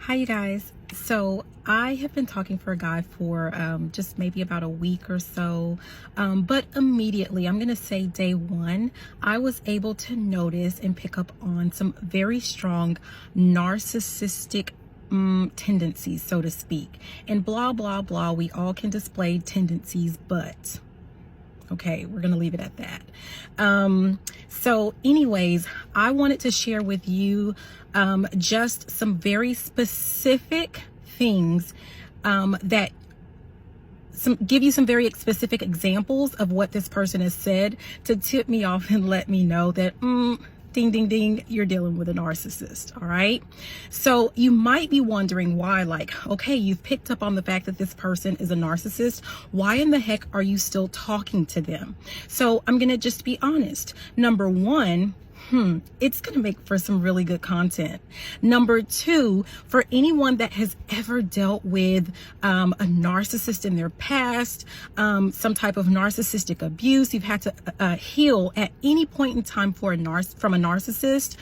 Hi, you guys. So I have been talking for a guy for just maybe about a week or so, but immediately, I'm going to say day one, I was able to notice and pick up on some very strong narcissistic tendencies, so to speak. And blah, blah, blah, we all can display tendencies, but okay, we're going to leave it at that. So anyways, I wanted to share with you just some very specific things give you some very specific examples of what this person has said to tip me off and let me know that ding, ding, ding, you're dealing with a narcissist. All right. So you might be wondering why, okay, you've picked up on the fact that this person is a narcissist. Why in the heck are you still talking to them? So I'm going to just be honest. Number one, it's going to make for some really good content. Number two, for anyone that has ever dealt with a narcissist in their past, some type of narcissistic abuse, you've had to heal at any point in time from a narcissist.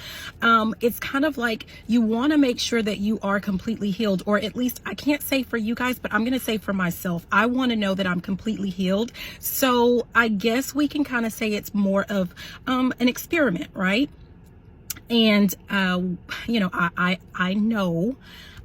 It's kind of like you want to make sure that you are completely healed, or at least I can't say for you guys, but I'm going to say for myself, I want to know that I'm completely healed. So I guess we can kind of say it's more of an experiment, right? And, I know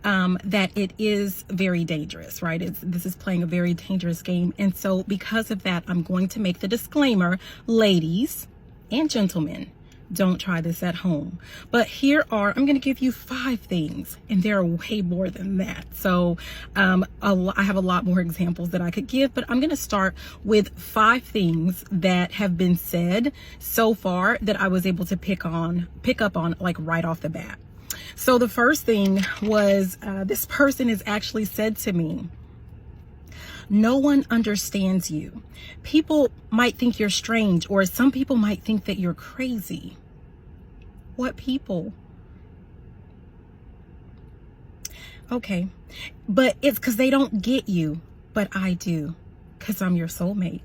that it is very dangerous, right? This is playing a very dangerous game. And so because of that, I'm going to make the disclaimer, ladies and gentlemen, don't try this at home. But I'm going to give you 5 things, and there are way more than that. So I have a lot more examples that I could give, but I'm going to start with 5 things that have been said so far that I was able to pick up on like right off the bat. So the first thing was this person has actually said to me, no one understands you. People might think you're strange, or some people might think that you're crazy. What people? Okay, but it's because they don't get you, but I do, because I'm your soulmate.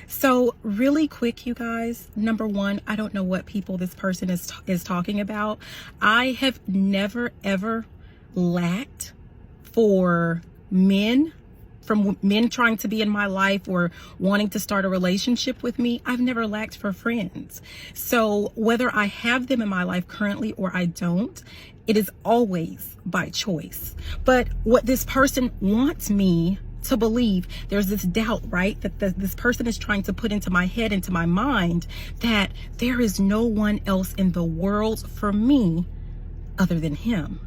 So really quick, you guys, number one, I don't know what people this person is talking about. I have never, ever lacked for men trying to be in my life or wanting to start a relationship with me. I've never lacked for friends. So whether I have them in my life currently or I don't, it is always by choice. But what this person wants me to believe, there's this doubt, right? That this person is trying to put into my head, into my mind, that there is no one else in the world for me other than him.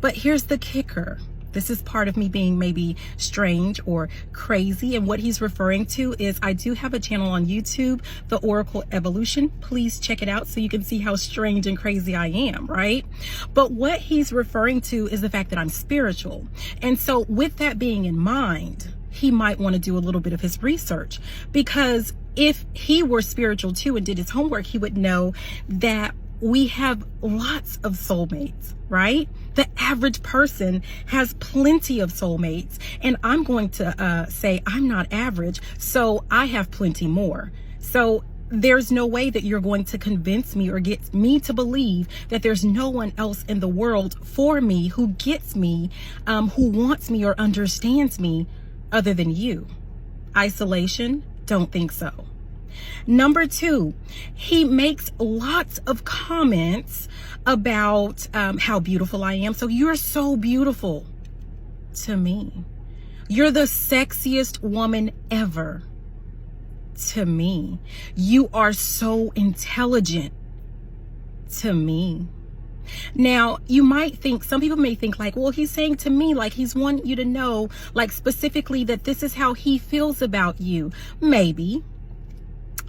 But here's the kicker. This is part of me being maybe strange or crazy. And what he's referring to is I do have a channel on YouTube, The Oracle Evolution. Please check it out so you can see how strange and crazy I am, right? But what he's referring to is the fact that I'm spiritual. And so with that being in mind, he might want to do a little bit of his research, because if he were spiritual too and did his homework, he would know that we have lots of soulmates, right? The average person has plenty of soulmates, and I'm going to say I'm not average, so I have plenty more. So there's no way that you're going to convince me or get me to believe that there's no one else in the world for me who gets me, who wants me or understands me other than you. Isolation? Don't think so. Number 2, he makes lots of comments about how beautiful I am. So you're so beautiful to me. You're the sexiest woman ever to me. You are so intelligent to me. Now, you might think, some people may think like, well, he's saying to me, like he's wanting you to know, like specifically that this is how he feels about you. Maybe.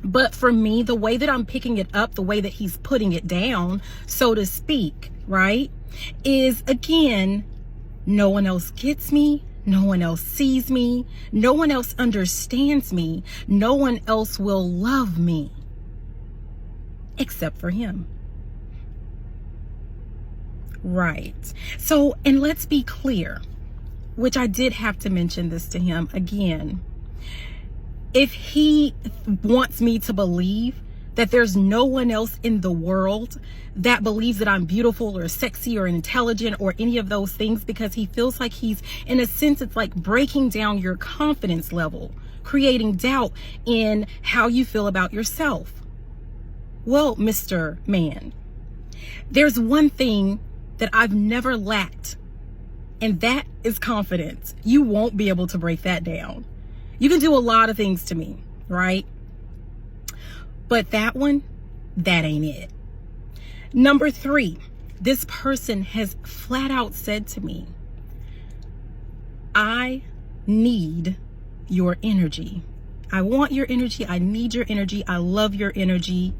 But for me, the way that I'm picking it up, the way that he's putting it down, so to speak, right, is again, no one else gets me. No one else sees me. No one else understands me. No one else will love me except for him. Right. So, and let's be clear, which I did have to mention this to him again. If he wants me to believe that there's no one else in the world that believes that I'm beautiful or sexy or intelligent or any of those things, because he feels like he's, in a sense, it's like breaking down your confidence level, creating doubt in how you feel about yourself. Well, Mr. Man, there's one thing that I've never lacked, and that is confidence. You won't be able to break that down. You can do a lot of things to me, right? But that one, that ain't it. Number 3, this person has flat out said to me, I need your energy. I want your energy. I need your energy. I love your energy.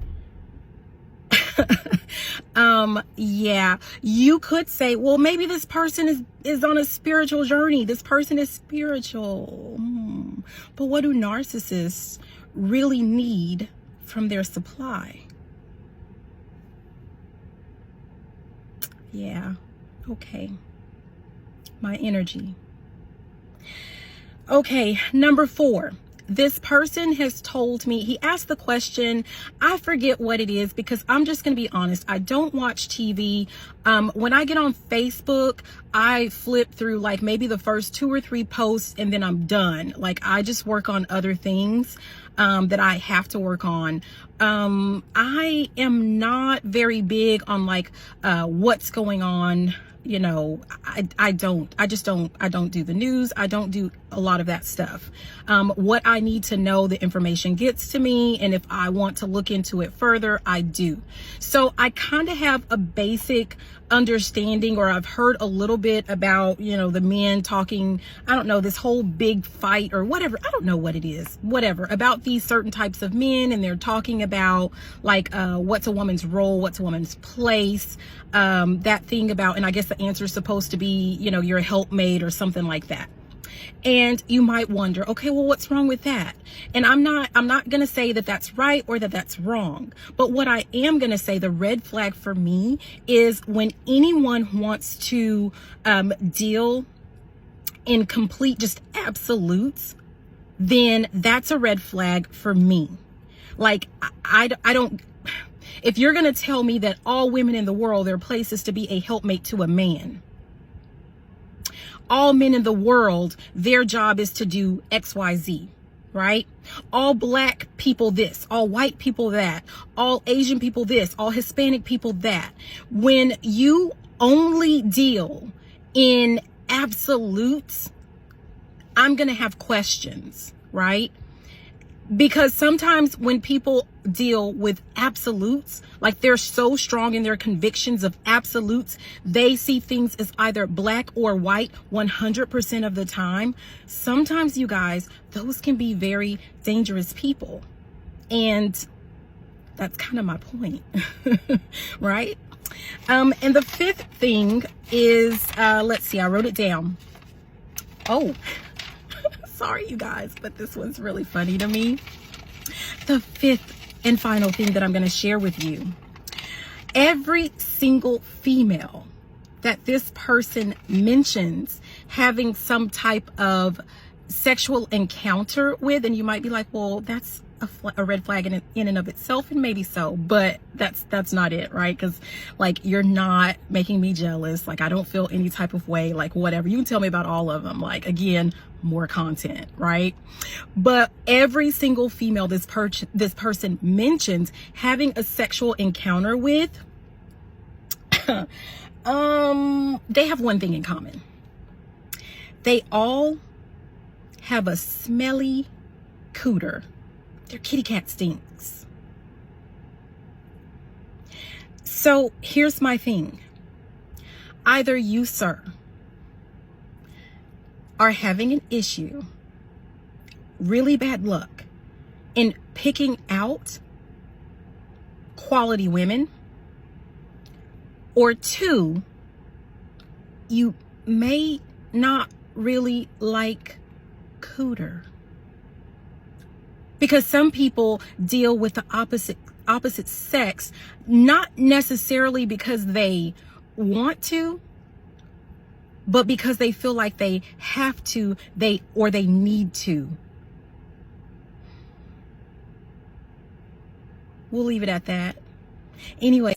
Yeah, you could say, well, maybe this person is on a spiritual journey. This person is spiritual. But what do narcissists really need from their supply? Yeah, okay. My energy. Okay, number 4. This person has told me, he asked the question, I forget what it is, because I'm just going to be honest, I don't watch TV. When I get on Facebook, I flip through like maybe the first 2 or 3 posts and then I'm done. Like, I just work on other things that I have to work on. I am not very big on like what's going on. You know, I don't do the news. I don't do a lot of that stuff. What I need to know, the information gets to me. And if I want to look into it further, I do. So I kind of have a basic understanding, or I've heard a little bit about, you know, the men talking, I don't know, this whole big fight or whatever. I don't know what it is, whatever, about these certain types of men. And they're talking about like, what's a woman's role? What's a woman's place? That thing about, and I guess the answer is supposed to be, you know, you're a helpmate or something like that. And you might wonder, okay, well, what's wrong with that? And I'm not going to say that that's right or that that's wrong. But what I am going to say, the red flag for me is when anyone wants to deal in complete just absolutes, then that's a red flag for me. Like, I don't, if you're going to tell me that all women in the world, their place is to be a helpmate to a man, all men in the world, their job is to do XYZ, right? All black people this, all white people that, all Asian people this, all Hispanic people that. When you only deal in absolutes, I'm going to have questions, right? Because sometimes when people deal with absolutes, like they're so strong in their convictions of absolutes, they see things as either black or white 100% of the time. Sometimes, you guys, those can be very dangerous people. And that's kind of my point, right? And the 5th thing is, let's see, I wrote it down. Oh, sorry, you guys, but this one's really funny to me. The 5th and final thing that I'm going to share with you. Every single female that this person mentions having some type of sexual encounter with, and you might be like, well, that's a red flag in and of itself, and maybe so, but that's not it, right? Because like, you're not making me jealous. Like, I don't feel any type of way, like whatever. You can tell me about all of them. Like, again, more content, right? But every single female this person mentions having a sexual encounter with, they have one thing in common. They all have a smelly cooter. Their kitty cat stinks. So here's my thing. Either you, sir, are having an issue, really bad luck, in picking out quality women, or 2, you may not really like cooter. Because some people deal with the opposite sex, not necessarily because they want to, but because they feel like they have to, they need to. We'll leave it at that. Anyway.